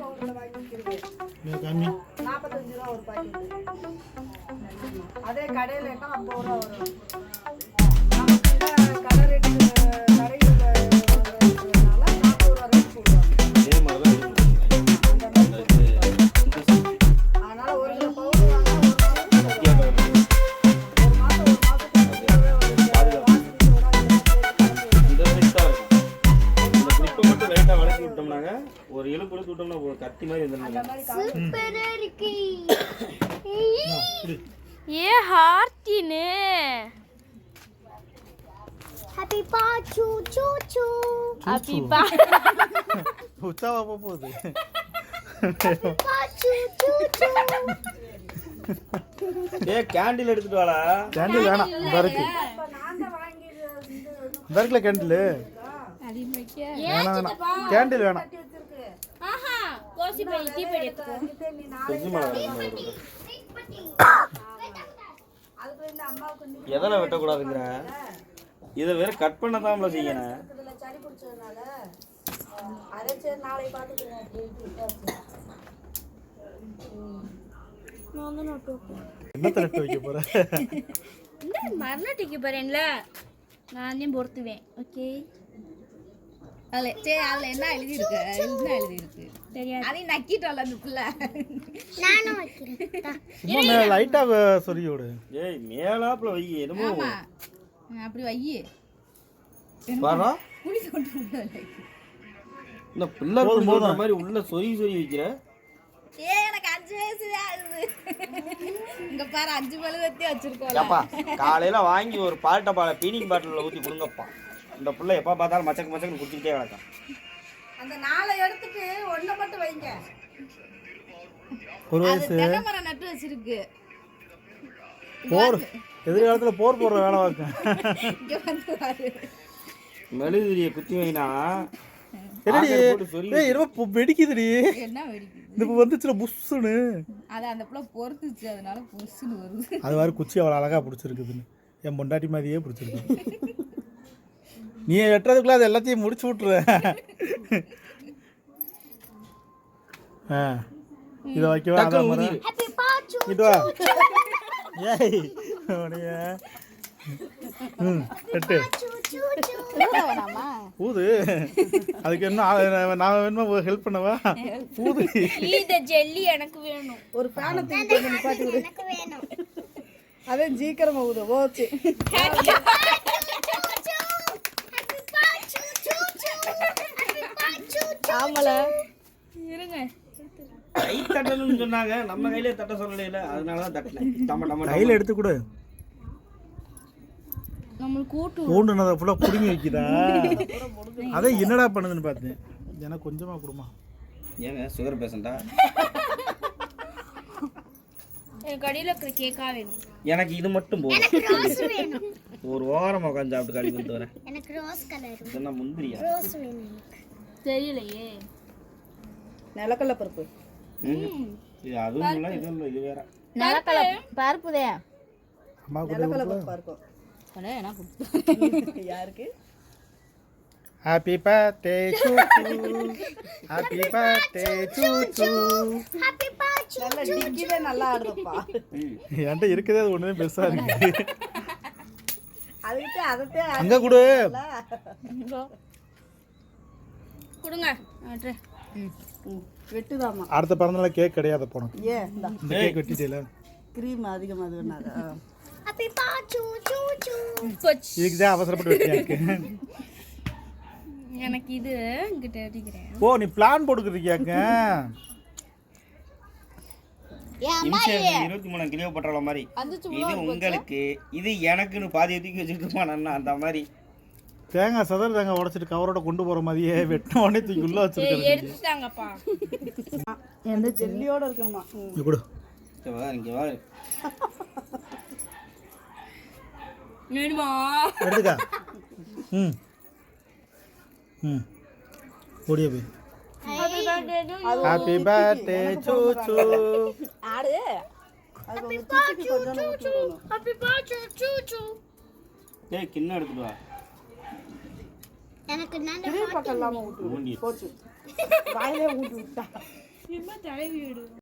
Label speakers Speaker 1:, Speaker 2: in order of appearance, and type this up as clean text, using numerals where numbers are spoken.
Speaker 1: பவுடர்ல வாங்கிக்கிறது
Speaker 2: கம்மி
Speaker 1: 45 ரூபா ஒரு பாக்கெட். அதே கடையில 50 ரூபா வரும். நமக்கு கடை ரேட்டு கடையில் வாங்குறதுனால 40 ரூபா ரேட் போடுவாங்க. அதனால ஒரு கிலோ பவுடர் வாங்கினா
Speaker 3: ஒரு இழு கொடுத்து விட்டோம்னா ஒரு கத்தி மாதிரி
Speaker 4: ஏ ஹார்ட்டினு
Speaker 5: ஹாப்பி பா சூ சூ சூ
Speaker 4: ஹாப்பி பா
Speaker 2: உச்சாவா போகுது
Speaker 5: பா சூ சூ சூ
Speaker 3: கேண்டில் எடுத்துட்டு வாடா.
Speaker 2: கேண்டில் வேணாம் இருக்கு இருக்குல்ல கேண்டில் வேணாம் கேண்டில் வேணாம்.
Speaker 4: ஆஹா கோசி பை டீ பை எடுத்துக்கோ.
Speaker 3: எதனா வெட்டக்கூடாதுங்கிற இதை வேற கட் பண்ண தான் செய்யணும்.
Speaker 2: என்னத்தை நட்டு வைக்க போற?
Speaker 4: இந்த மரணட்டிக்கு போறேன்ல நானே பொறுத்துவேன். ஓகே
Speaker 6: அதில் சரி அதில் என்ன எழுதியிருக்கு என்ன எழுதியிருக்கு
Speaker 4: தெரியாது.
Speaker 6: அதையும் நக்கிட்டோம்ல அந்த பிள்ளை.
Speaker 5: நானும் வைக்கிறேன்.
Speaker 2: சும்மா லைட்டா சொருகி விடு.
Speaker 3: ஏய் மேலாப்ல வை என்னமோ
Speaker 6: அப்படி வையி
Speaker 3: பாரா
Speaker 6: புளி கொண்டு
Speaker 3: இந்த பிள்ளை போடுற மாதிரி உள்ள சொருகி வைக்கிற.
Speaker 6: எனக்கு 5 வயசு ஆகுது. இங்க பாரு 5 பழுவத்தே வச்சிருக்கோம்.
Speaker 3: ஏப்பா காலையில வாங்கி ஒரு பால்ட்ட பாலை பீனிங் பாட்டில் ஊற்றி கொடுங்கப்பா. இந்த பிள்ளை எப்போ பார்த்தாலும் மச்சக்கு மச்சக்கு குடிச்சிக்கிட்டே கிடக்கும்.
Speaker 1: அந்த 4 எடுத்துட்டு ஒண்ணு மட்டும் வைங்க.
Speaker 2: ஒரு வயசு
Speaker 6: தென்னமரம் நட்டு வச்சிருக்கு.
Speaker 2: போர் எதிர்காலத்துல போர் போடுற வேலை பார்க்க.
Speaker 6: இங்க வந்து பாரு.
Speaker 3: மெழுகுதிரிய குத்தி வைனா
Speaker 2: என்னடி ஏய் ரொம்ப வெடிக்குதுடி.
Speaker 6: என்ன வெடிக்குது?
Speaker 2: இந்த வந்துச்சுல புஷ்ஷுன்னு.
Speaker 6: அது அந்த புள்ள பொறுத்துச்சு அதனால புஷ்ஷுன்னு வருது.
Speaker 2: அது வேற குச்சி அவ்வளோ அழகா பிடிச்சிருக்குதுன்னு என் பொண்டாட்டி மாதிரியே பிடிச்சிருக்கு. நீ வெட்டுறதுக்குள்ள அது எல்லாத்தையும் முடிச்சு விட்டுரு. இதை வைக்கவா இது வா. ஏய் வெட்டு ஊது. அதுக்கு என்ன நான் வேணுமா ஹெல்ப் பண்ணவா? ஊது.
Speaker 4: இந்த ஜெல்லி எனக்கு வேணும்.
Speaker 1: ஒரு ஃபேனை தூக்கி நிப்பாட்டி விடு.
Speaker 5: எனக்கு வேணும்.
Speaker 1: அதே சீக்கிரமா ஊது. ஓச்சு
Speaker 4: ஆமல இருங்க.
Speaker 3: கை தட்டணும்னு சொன்னாங்க, நம்ம கையிலே தட்ட சொல்லல, அதனாலதான் தட்டல. டம டம
Speaker 2: கையில் எடுத்து கொடு.
Speaker 4: நம்மளுக்கு கூட்டு
Speaker 2: பூண்டுனதை ஃபுல்லாக பிடுங்கி வைக்குதா? அதை என்னடா பண்ணுதுன்னு பார்த்தேன். எனக்கு கொஞ்சமாக கொடுமா.
Speaker 3: ஏங்க சுகர் பேஷண்டா?
Speaker 4: எனக்கு கடையில் இருக்கிற கேக்கா வேணும்.
Speaker 3: எனக்கு இது மட்டும் போதும். ஒரு ஓரமாக உட்காந்து சாப்பிட்டு கறி கொடுத்து வரேன்.
Speaker 5: எனக்கு ரோஸ் கலர்.
Speaker 3: இதெல்லாம் முந்திரியா?
Speaker 5: ரோஸ் வேணும்.
Speaker 4: தெரியலையே.
Speaker 1: நிலக்கடலை பருப்பு.
Speaker 3: இது அதுவும் இல்லை, இதுவும் இல்லை, இது வேற.
Speaker 6: நிலக்கடலை பருப்புதே.
Speaker 2: அம்மா
Speaker 1: நிலக்கடலை பருப்பா இருக்கும். யாருக்கு?
Speaker 2: Happy birthday Soochu. Happy birthday Soochu.
Speaker 5: Happy பா சூ.
Speaker 1: நல்ல டிக்கிவே நல்லா ஆடுறப்பா.
Speaker 2: என்கிட்ட இருக்குதே அது ஒண்ணுமே பெருசா இருக்கு.
Speaker 1: அதுக்கிட்ட அதட்டே
Speaker 2: அங்க கொடு.
Speaker 4: கொடுங்க.
Speaker 1: வெட்டுதாமா.
Speaker 2: அடுத்த பிறந்தநாள் கேக் கிடையாது போனோம்.
Speaker 1: ஏன்
Speaker 2: இந்த கேக் வெட்டிட்டேல.
Speaker 1: கிரீம் அதிகமா அதுனால.
Speaker 5: ஹாப்பி பா சூ சூ சூ.
Speaker 2: இதுக்கு தான் அவசரப்பட்டு வெட்டியாக்கு.
Speaker 4: எனக்கு இது இங்கிட்ட அடிக்கிறேன்.
Speaker 2: ஓ நீ பிளான் போட்டுக்கிறியாக்க?
Speaker 3: நிமிஷம் 23 கிலோ பட்டாள மாதிரி. இது உங்களுக்கு, இது எனக்குன்னு பாதி தூக்கி வச்சுக்கிட்டுமா நான் அந்த மாதிரி.
Speaker 2: தேங்காய் சதர் தேங்காய் உடைச்சிட்டு கவரோட கொண்டு போற மாதிரியே வெட்டின உடனே தூக்கி உள்ள வச்சிருக்கேன்.
Speaker 4: எடுத்துட்டாங்கப்பா.
Speaker 1: எந்த ஜெல்லியோட இருக்கணுமா?
Speaker 2: இது கொடு.
Speaker 3: இங்க வா.
Speaker 4: வேணுமா?
Speaker 2: எடுத்துக்கா. ம் ம் ஓடியே போய். Happy birthday Soochu.
Speaker 1: ஆடு. அது கொஞ்சம் ஊத்திடணும்.
Speaker 4: Happy birthday சூச்சு.
Speaker 3: டேய் கிண்ணம் எடுத்துட்டு வா.
Speaker 5: எனக்கு நான்
Speaker 1: கிரீம் பக்கம் இல்லாம ஊத்து. போச்சு. வாயிலே ஊத்தி விட்டா.
Speaker 4: தலைவி விடு